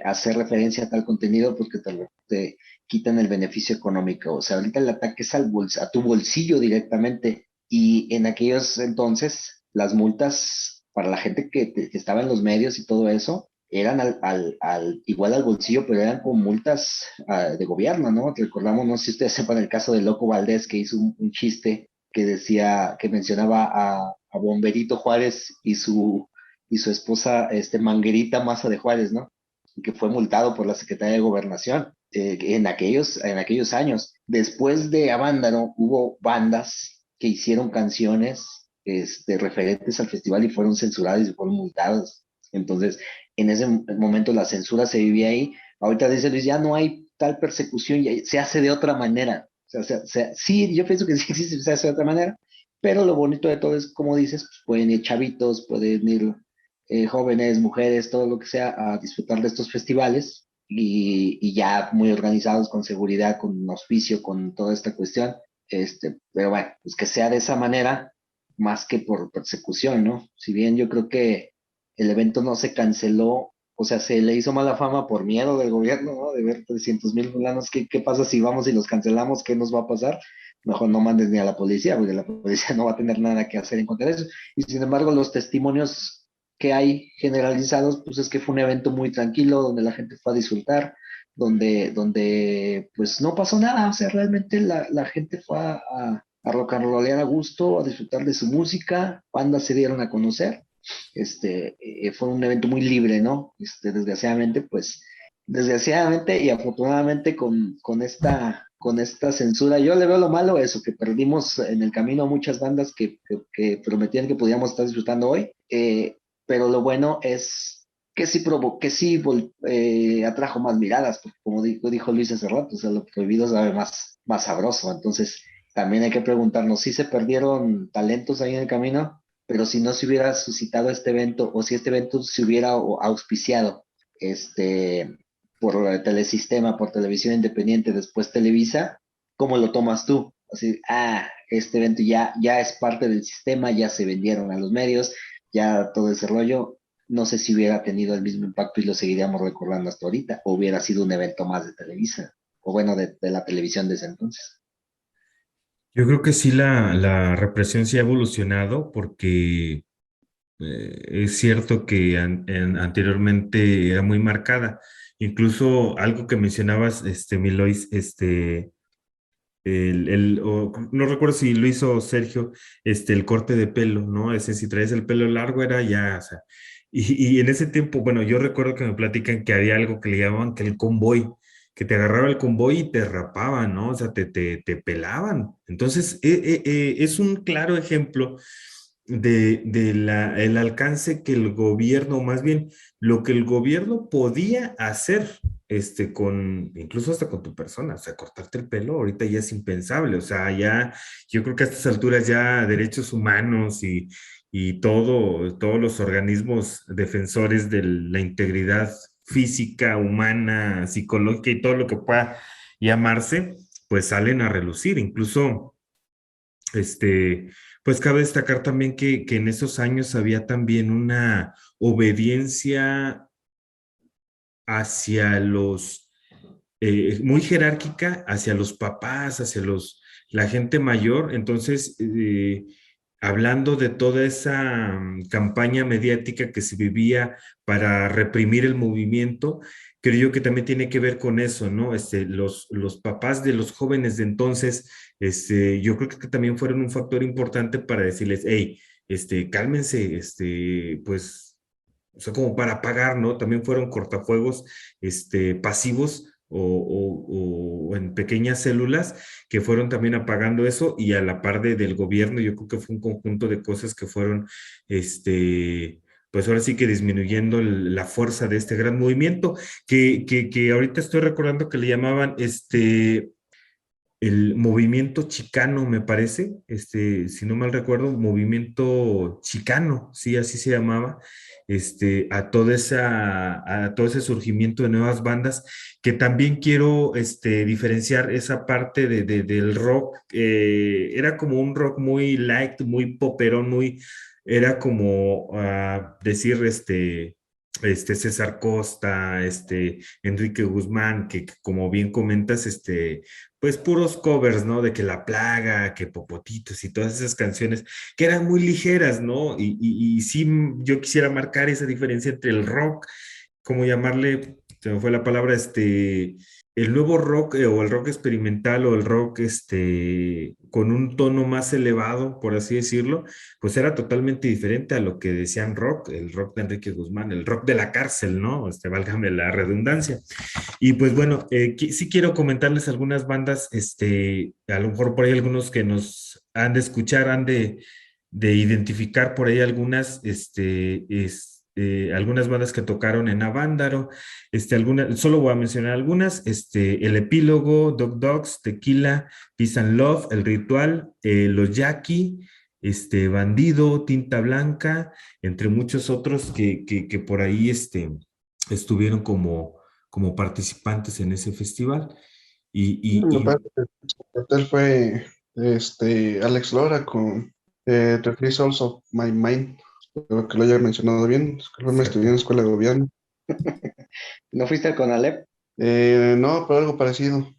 hacer referencia a tal contenido porque te quitan el beneficio económico. O sea, ahorita el ataque es a tu bolsillo directamente. Y en aquellos entonces, las multas para la gente que estaba en los medios y todo eso, eran igual al bolsillo, pero eran con multas de gobierno, ¿no? Recordamos, no sé si ustedes sepan el caso de Loco Valdés, que hizo un chiste que decía, que mencionaba a Bomberito Juárez y su esposa, Manguerita Maza de Juárez, ¿no? Que fue multado por la Secretaría de Gobernación en aquellos años. Después de Avándaro hubo bandas que hicieron canciones referentes al festival y fueron censuradas y fueron multadas. Entonces, en ese momento la censura se vivía ahí. Ahorita dice Luis, ya no hay tal persecución, ya se hace de otra manera. Sí, yo pienso que sí existe, se hace de otra manera, pero lo bonito de todo es, como dices, pues pueden ir chavitos, pueden ir jóvenes, mujeres, todo lo que sea, a disfrutar de estos festivales y ya muy organizados, con seguridad, con auspicio, con toda esta cuestión. Pero bueno, pues que sea de esa manera, más que por persecución, ¿no? Si bien yo creo que el evento no se canceló, o sea, se le hizo mala fama por miedo del gobierno, ¿no? De ver 300,000 fulanos, ¿qué pasa si vamos y los cancelamos? ¿Qué nos va a pasar? Mejor no mandes ni a la policía, porque la policía no va a tener nada que hacer en contra de eso. Y sin embargo, los testimonios que hay generalizados, pues es que fue un evento muy tranquilo, donde la gente fue a disfrutar, donde pues no pasó nada, o sea, realmente la gente fue a rock and rollear a gusto, a disfrutar de su música, bandas se dieron a conocer, fue un evento muy libre, ¿no? Desgraciadamente y afortunadamente con esta censura, yo le veo lo malo eso, que perdimos en el camino a muchas bandas que prometían que podíamos estar disfrutando hoy, pero lo bueno es que sí atrajo más miradas, porque como dijo Luis hace rato, o sea, lo prohibido sabe más sabroso, entonces también hay que preguntarnos si se perdieron talentos ahí en el camino, pero si no se hubiera suscitado este evento o si este evento se hubiera auspiciado este, por Telesistema, por Televisión Independiente, después Televisa, ¿cómo lo tomas tú? Así, este evento ya es parte del sistema, ya se vendieron a los medios, ya todo ese rollo, no sé si hubiera tenido el mismo impacto y lo seguiríamos recordando hasta ahorita, o hubiera sido un evento más de Televisa, o bueno, de la televisión desde entonces. Yo creo que sí, la represión sí ha evolucionado porque es cierto que anteriormente era muy marcada. Incluso algo que mencionabas, Milois, no recuerdo si lo hizo Sergio, el corte de pelo, ¿no? Ese, si traes el pelo largo era ya, o sea, y en ese tiempo, bueno, yo recuerdo que me platican que había algo que le llamaban que el convoy, que te agarraba el convoy y te rapaban, ¿no? O sea, te pelaban. Entonces, es un claro ejemplo el alcance que el gobierno, más bien, lo que el gobierno podía hacer incluso hasta con tu persona, o sea, cortarte el pelo ahorita ya es impensable, o sea, ya, yo creo que a estas alturas ya derechos humanos y todos los organismos defensores de la integridad física, humana, psicológica y todo lo que pueda llamarse, pues salen a relucir, incluso, pues cabe destacar también que en esos años había también una obediencia hacia muy jerárquica, hacia los papás, hacia la gente mayor. Entonces, hablando de toda esa campaña mediática que se vivía para reprimir el movimiento, creo yo que también tiene que ver con eso, ¿no? Los papás de los jóvenes de entonces, yo creo que también fueron un factor importante para decirles, hey, cálmense, pues o sea, como para pagar, ¿no? También fueron cortafuegos, pasivos o en pequeñas células que fueron también apagando eso y a la par del gobierno, yo creo que fue un conjunto de cosas que fueron, pues ahora sí que disminuyendo la fuerza de este gran movimiento, que ahorita estoy recordando que le llamaban, el movimiento chicano, me parece, si no mal recuerdo, movimiento chicano, sí, así se llamaba, a todo ese surgimiento de nuevas bandas, que también quiero, diferenciar esa parte del rock, era como un rock muy light, muy poperón, era como decir, César Costa, Enrique Guzmán, que como bien comentas, pues puros covers, ¿no? De que La Plaga, que Popotitos y todas esas canciones que eran muy ligeras, ¿no? Y sí, yo quisiera marcar esa diferencia entre el rock, ¿cómo llamarle? Se me fue la palabra, el nuevo rock o el rock experimental o el rock, con un tono más elevado, por así decirlo, pues era totalmente diferente a lo que decían rock, el rock de Enrique Guzmán, el rock de la cárcel, ¿no? Válgame la redundancia. Y pues bueno, sí quiero comentarles algunas bandas, a lo mejor por ahí algunos que nos han de escuchar, de identificar por ahí algunas, algunas bandas que tocaron en Avándaro, solo voy a mencionar algunas, El Epílogo, Dog Dogs, Tequila, Peace and Love, El Ritual, Los Yaqui, Bandido, Tinta Blanca, entre muchos otros que por ahí, estuvieron como participantes en ese festival. Me parece que el cartel fue Alex Lora con The Three Souls of My Mind. Espero que lo haya mencionado bien. Es que me estudié en Exacto. escuela de gobierno. ¿No fuiste con Alep? No, pero algo parecido.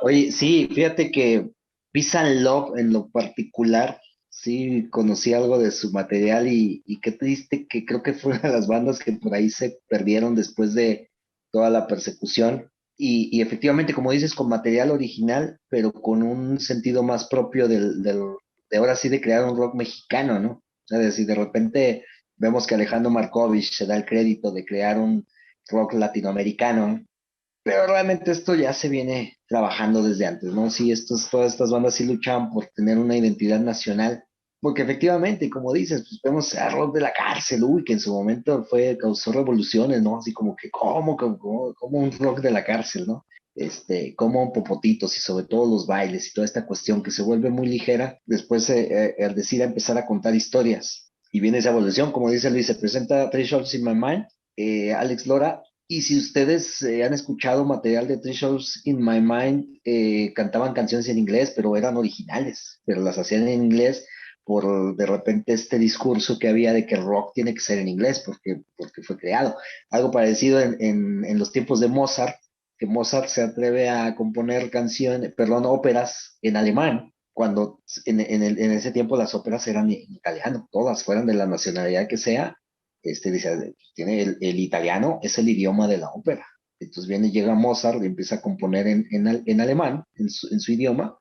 Oye, sí, fíjate que Peace and Love en lo particular, sí conocí algo de su material y qué triste que creo que fue una de las bandas que por ahí se perdieron después de toda la persecución. Y efectivamente, como dices, con material original, pero con un sentido más propio de ahora sí de crear un rock mexicano, ¿no? O sea, si de repente vemos que Alejandro Markovich se da el crédito de crear un rock latinoamericano, pero realmente esto ya se viene trabajando desde antes, ¿no? Sí, todas estas bandas sí luchaban por tener una identidad nacional, porque efectivamente, como dices, pues vemos a Rock de la Cárcel, uy, que en su momento causó revoluciones, ¿no? Así como que, ¿cómo un rock de la cárcel, ¿no? Como Popotitos y sobre todo los bailes y toda esta cuestión que se vuelve muy ligera, después al decir a empezar a contar historias. Y viene esa evolución, como dice Luis, se presenta Three Shots in My Mind, Alex Lora, y si ustedes han escuchado material de Three Shows in My Mind, cantaban canciones en inglés, pero eran originales, pero las hacían en inglés por de repente este discurso que había de que el rock tiene que ser en inglés porque fue creado. Algo parecido en los tiempos de Mozart, que Mozart se atreve a componer canciones, perdón, óperas en alemán, cuando en ese tiempo las óperas eran en italiano, todas fueran de la nacionalidad que sea, dice, tiene el italiano, es el idioma de la ópera. Entonces llega Mozart y empieza a componer en alemán, en su idioma,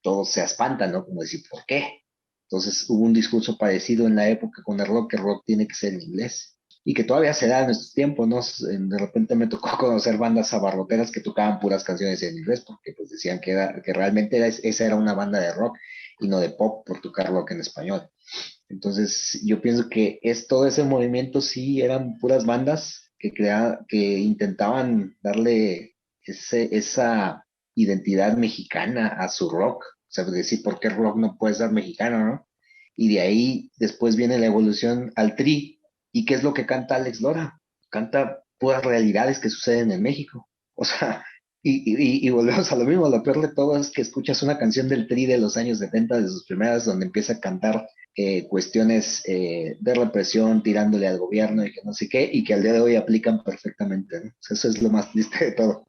todos se espantan, ¿no? Como decir, ¿por qué? Entonces hubo un discurso parecido en la época con el rock, que el rock tiene que ser en inglés. Y que todavía se da en estos tiempos, ¿no? De repente me tocó conocer bandas abarroteras que tocaban puras canciones en inglés, porque pues decían que realmente esa era una banda de rock y no de pop por tocar rock en español. Entonces, yo pienso que todo ese movimiento sí eran puras bandas que intentaban darle esa identidad mexicana a su rock. O sea, decir, ¿por qué rock no puede ser mexicano, no? Y de ahí después viene la evolución al tri. ¿Y qué es lo que canta Alex Lora? Canta puras realidades que suceden en México. O sea, y volvemos a lo mismo. Lo peor de todo es que escuchas una canción del tri de los años 70, de sus primeras, donde empieza a cantar cuestiones de represión, tirándole al gobierno y que no sé qué, y que al día de hoy aplican perfectamente, ¿no? O sea, eso es lo más triste de todo.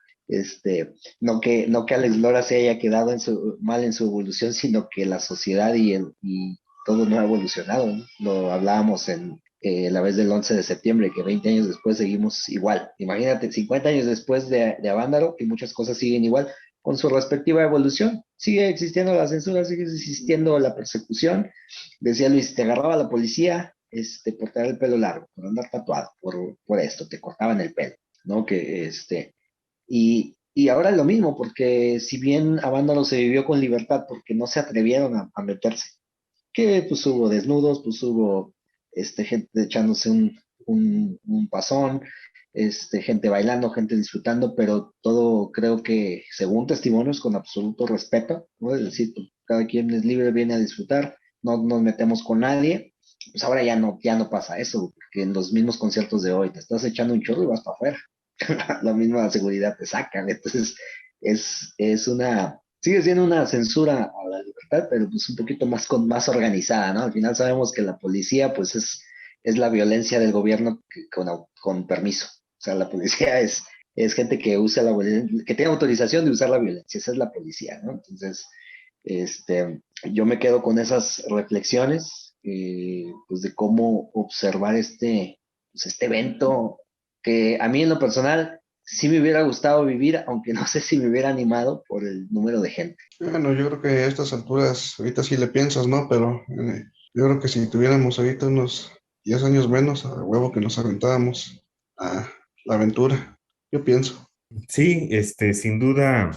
No que Alex Lora se haya quedado mal en su evolución, sino que la sociedad y todo no ha evolucionado, ¿no? Lo hablábamos en la vez del 11 de septiembre, que 20 años después seguimos igual. Imagínate, 50 años después de Avándaro y muchas cosas siguen igual con su respectiva evolución. Sigue existiendo la censura, sigue existiendo la persecución. Decía Luis, te agarraba la policía por tener el pelo largo, por andar tatuado, por esto, te cortaban el pelo, ¿no? Y ahora es lo mismo, porque si bien Avándaro se vivió con libertad porque no se atrevieron a meterse, que pues hubo desnudos, pues hubo gente echándose un pasón, gente bailando, gente disfrutando, pero todo creo que según testimonios con absoluto respeto, ¿no? Es decir, pues, cada quien es libre, viene a disfrutar, no nos metemos con nadie. Pues ahora ya no pasa eso, porque en los mismos conciertos de hoy te estás echando un chorro y vas para afuera. La misma seguridad te sacan. Entonces, sigue siendo una censura a la libertad, pero pues un poquito más organizada, ¿no? Al final sabemos que la policía, pues es la violencia del gobierno con permiso. O sea, la policía es gente que usa la violencia, que tiene autorización de usar la violencia, esa es la policía, ¿no? Entonces, yo me quedo con esas reflexiones, pues de cómo observar este evento que a mí en lo personal sí me hubiera gustado vivir, aunque no sé si me hubiera animado por el número de gente. Bueno, yo creo que a estas alturas, ahorita sí le piensas, ¿no? Pero yo creo que si tuviéramos ahorita unos 10 años menos, a huevo que nos aventábamos a la aventura. Yo pienso. Sí, sin duda,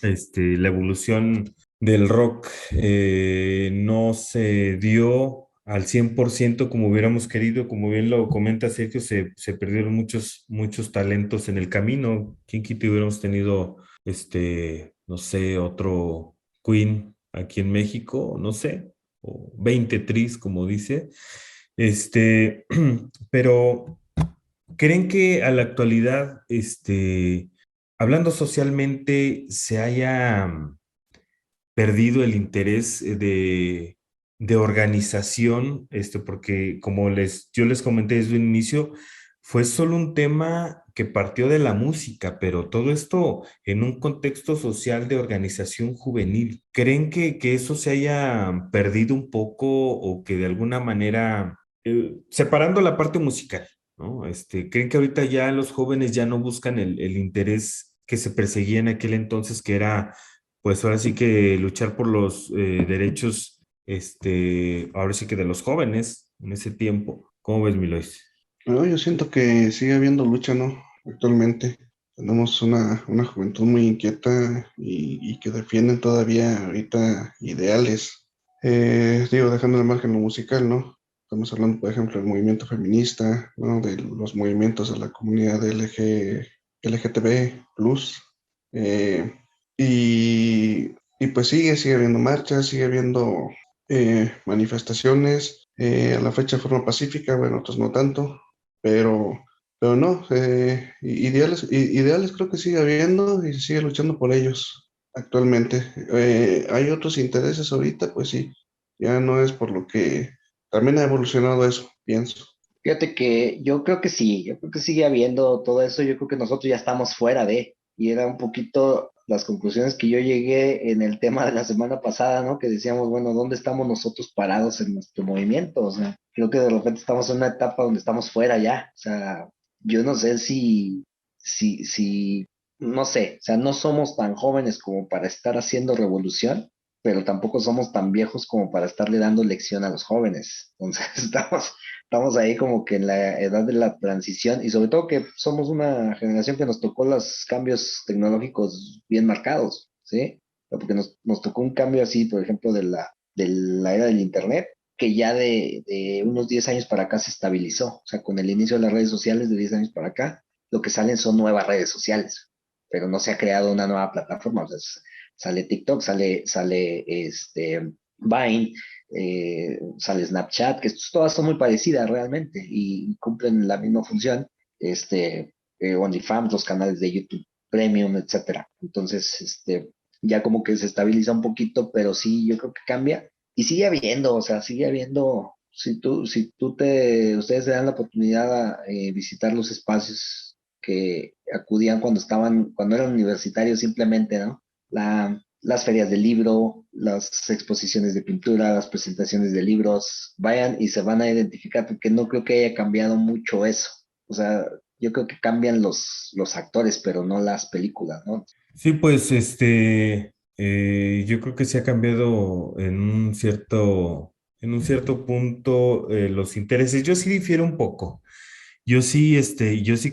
la evolución del rock no se dio al 100% como hubiéramos querido, como bien lo comenta Sergio, se perdieron muchos talentos en el camino. ¿Quién quita hubiéramos tenido, no sé, otro Queen aquí en México? No sé, o 20 Tris, como dice. Pero ¿creen que a la actualidad, hablando socialmente, se haya perdido el interés de organización? Porque como yo les comenté desde un inicio, fue solo un tema que partió de la música, pero todo esto en un contexto social de organización juvenil. ¿Creen que eso se haya perdido un poco o que de alguna manera, separando la parte musical, ¿no? ¿Creen que ahorita ya los jóvenes ya no buscan el interés que se perseguía en aquel entonces, que era, pues ahora sí que luchar por los derechos, ahora sí que de los jóvenes en ese tiempo? ¿Cómo ves, Milois? No, yo siento que sigue habiendo lucha, ¿no? Actualmente tenemos una juventud muy inquieta y que defienden todavía ahorita ideales. Digo, dejando al margen lo musical, ¿no? Estamos hablando, por ejemplo, del movimiento feminista, ¿no? De los movimientos de la comunidad LGTB+. Eh, y pues sigue habiendo marchas, sigue habiendo manifestaciones, a la fecha de forma pacífica, bueno, otros no tanto, pero, pero no, ideales creo que sigue habiendo y se sigue luchando por ellos actualmente. Hay otros intereses ahorita, pues sí, ya no es por lo que también ha evolucionado eso, pienso. Fíjate que yo creo que sí, yo creo que sigue habiendo todo eso, yo creo que nosotros ya estamos fuera y era un poquito las conclusiones que yo llegué en el tema de la semana pasada, ¿no? Que decíamos, bueno, ¿dónde estamos nosotros parados en nuestro movimiento? O sea, creo que de repente estamos en una etapa donde estamos fuera ya, o sea, yo no sé si, no sé, o sea, no somos tan jóvenes como para estar haciendo revolución, pero tampoco somos tan viejos como para estarle dando lección a los jóvenes. Entonces estamos ahí como que en la edad de la transición y sobre todo que somos una generación que nos tocó los cambios tecnológicos bien marcados, ¿sí? Porque nos tocó un cambio así, por ejemplo, de la era del Internet, que ya de unos 10 años para acá se estabilizó. O sea, con el inicio de las redes sociales de 10 años para acá, lo que salen son nuevas redes sociales, pero no se ha creado una nueva plataforma. O sea, sale TikTok, sale Vine, sale Snapchat, que todas son muy parecidas realmente y cumplen la misma función. OnlyFans, los canales de YouTube Premium, etcétera. Entonces, ya como que se estabiliza un poquito, pero sí, yo creo que cambia y sigue habiendo, o sea, sigue habiendo. Ustedes se dan la oportunidad a visitar los espacios que acudían cuando eran universitarios simplemente, ¿no? Las ferias del libro, las exposiciones de pintura, las presentaciones de libros, vayan y se van a identificar porque no creo que haya cambiado mucho eso. O sea, yo creo que cambian los actores, pero no las películas, ¿no? Sí, pues yo creo que se ha cambiado en un cierto punto los intereses. Yo sí difiero un poco. Yo sí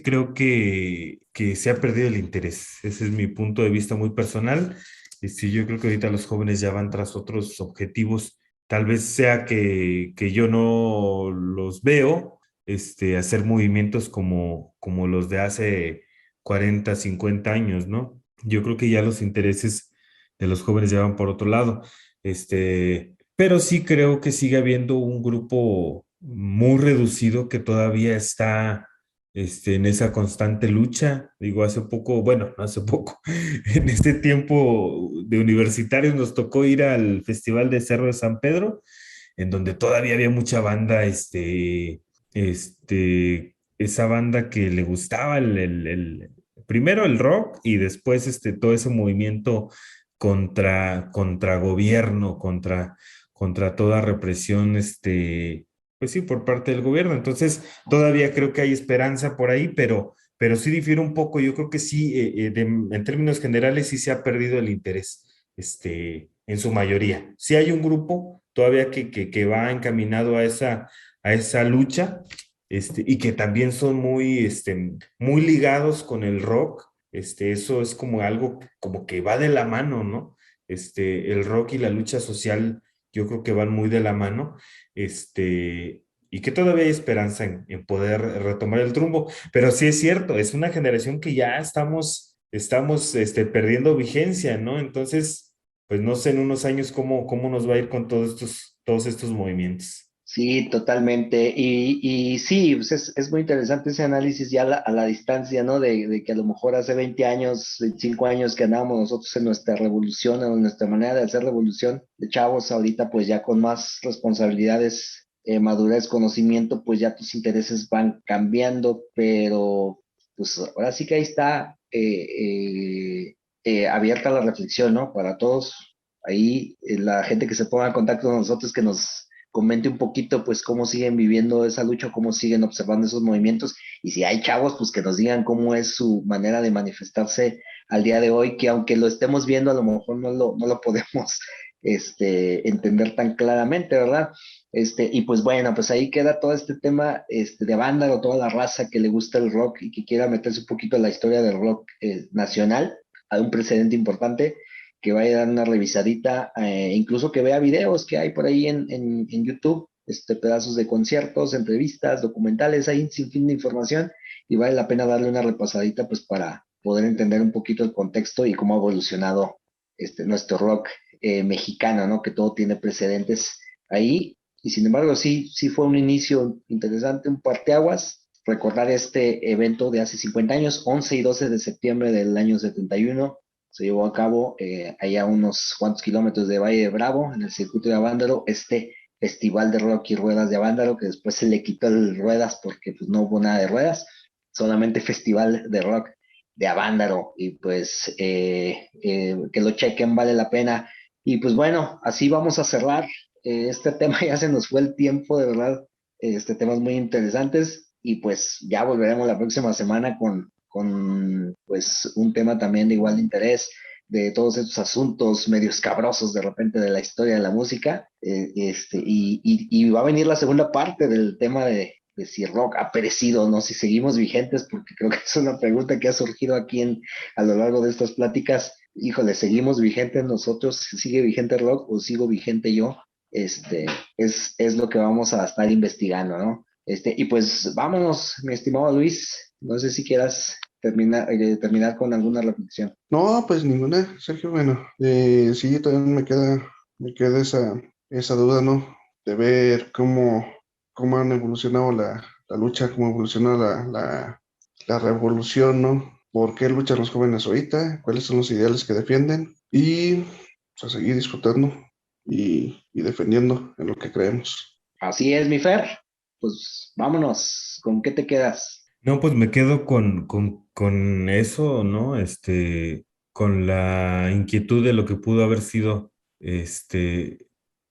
creo que se ha perdido el interés. Ese es mi punto de vista muy personal. Yo creo que ahorita los jóvenes ya van tras otros objetivos. Tal vez sea que yo no los veo, hacer movimientos como los de hace 40, 50 años, ¿no? Yo creo que ya los intereses de los jóvenes ya van por otro lado. Pero sí creo que sigue habiendo un grupo muy reducido que todavía está en esa constante lucha. Digo, hace poco, bueno, no hace poco, en este tiempo de universitarios nos tocó ir al Festival de Cerro de San Pedro, en donde todavía había mucha banda, esa banda que le gustaba primero el rock y después todo ese movimiento contra gobierno, contra toda represión, pues sí, por parte del gobierno. Entonces, todavía creo que hay esperanza por ahí, pero sí difiere un poco. Yo creo que sí, en términos generales, sí se ha perdido el interés, en su mayoría. Sí hay un grupo todavía que va encaminado a esa lucha, y que también son muy ligados con el rock. Eso es como algo como que va de la mano, ¿no? El rock y la lucha social, yo creo que van muy de la mano, y que todavía hay esperanza en poder retomar el rumbo. Pero sí es cierto, es una generación que ya estamos perdiendo vigencia, ¿no? Entonces, pues no sé en unos años cómo nos va a ir con todos estos movimientos. Sí, totalmente. Y sí, pues es muy interesante ese análisis ya a la distancia, ¿no? De que a lo mejor hace 20 años, 25 años que andábamos nosotros en nuestra revolución, en nuestra manera de hacer revolución de chavos, ahorita pues ya con más responsabilidades, madurez, conocimiento, pues ya tus intereses van cambiando, pero pues ahora sí que ahí está abierta la reflexión, ¿no? Para todos, ahí la gente que se ponga en contacto con nosotros, que nos comente un poquito, pues, cómo siguen viviendo esa lucha, cómo siguen observando esos movimientos, y si hay chavos, pues, que nos digan cómo es su manera de manifestarse al día de hoy, que aunque lo estemos viendo, a lo mejor no lo podemos, entender tan claramente, ¿verdad? Y pues bueno, pues ahí queda todo este tema, de banda o toda la raza que le gusta el rock y que quiera meterse un poquito en la historia del rock, nacional. Hay un precedente importante, que vaya a dar una revisadita, incluso que vea videos que hay por ahí en YouTube, pedazos de conciertos, entrevistas, documentales, hay un sinfín de información, y vale la pena darle una repasadita pues para poder entender un poquito el contexto y cómo ha evolucionado nuestro rock, mexicano, ¿no? Que todo tiene precedentes ahí, y sin embargo sí fue un inicio interesante, un parteaguas, recordar este evento de hace 50 años, 11 y 12 de septiembre del año 71. Se llevó a cabo, allá a unos cuantos kilómetros de Valle de Bravo, en el circuito de Avándaro, este festival de rock y ruedas de Avándaro, que después se le quitó el ruedas porque pues, no hubo nada de ruedas, solamente festival de rock de Avándaro, y pues que lo chequen, vale la pena. Y pues bueno, así vamos a cerrar este tema. Ya se nos fue el tiempo, de verdad, temas muy interesantes, y pues ya volveremos la próxima semana con pues un tema también de igual interés, de todos estos asuntos medio escabrosos de repente de la historia de la música, y va a venir la segunda parte del tema de si rock ha perecido o no, si seguimos vigentes, porque creo que es una pregunta que ha surgido aquí a lo largo de estas pláticas. Híjole, ¿seguimos vigentes nosotros? ¿Sigue vigente el rock o sigo vigente yo? Es lo que vamos a estar investigando, ¿no? Y pues vámonos, mi estimado Luis. No sé si quieras terminar con alguna reflexión. No, pues ninguna, Sergio. Bueno, sí, también me queda esa duda, ¿no? De ver cómo han evolucionado la lucha, cómo evoluciona la revolución, ¿no? ¿Por qué luchan los jóvenes ahorita? ¿Cuáles son los ideales que defienden? Y pues, a seguir disfrutando y defendiendo en lo que creemos. Así es, mi Fer. Pues vámonos. ¿Con qué te quedas? No, pues me quedo con eso, ¿no? Con la inquietud de lo que pudo haber sido el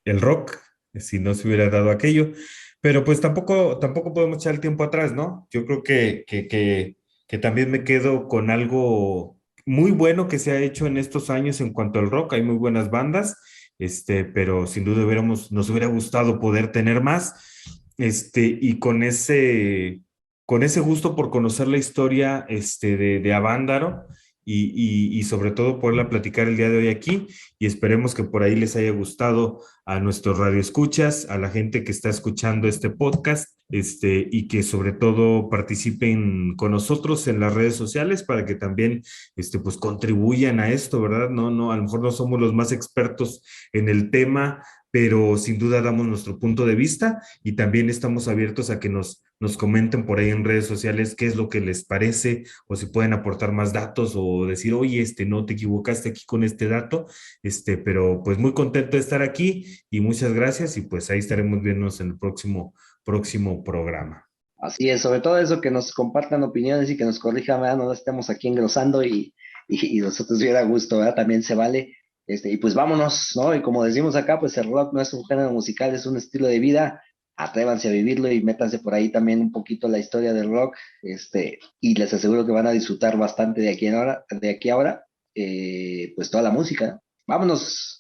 rock, si no se hubiera dado aquello. Pero pues tampoco podemos echar el tiempo atrás, ¿no? Yo creo que también me quedo con algo muy bueno que se ha hecho en estos años en cuanto al rock. Hay muy buenas bandas, pero sin duda nos hubiera gustado poder tener más, y con ese gusto por conocer la historia de Avándaro, y sobre todo poderla platicar el día de hoy aquí y esperemos que por ahí les haya gustado a nuestros radioescuchas, a la gente que está escuchando este podcast, y que sobre todo participen con nosotros en las redes sociales para que también, pues contribuyan a esto, ¿verdad? No, a lo mejor no somos los más expertos en el tema, pero sin duda damos nuestro punto de vista y también estamos abiertos a que nos comenten por ahí en redes sociales qué es lo que les parece o si pueden aportar más datos o decir, oye, no te equivocaste aquí con este dato, pero pues muy contento de estar aquí y muchas gracias y pues ahí estaremos viéndonos en el próximo programa. Así es, sobre todo eso, que nos compartan opiniones y que nos corrijan, ¿verdad? No estemos aquí engrosando y nosotros bien a gusto, ¿verdad? También se vale. Y pues vámonos, ¿no? Y como decimos acá, pues el rock no es un género musical, es un estilo de vida. Atrévanse a vivirlo y métanse por ahí también un poquito la historia del rock, y les aseguro que van a disfrutar bastante de aquí a ahora, pues toda la música. Vámonos.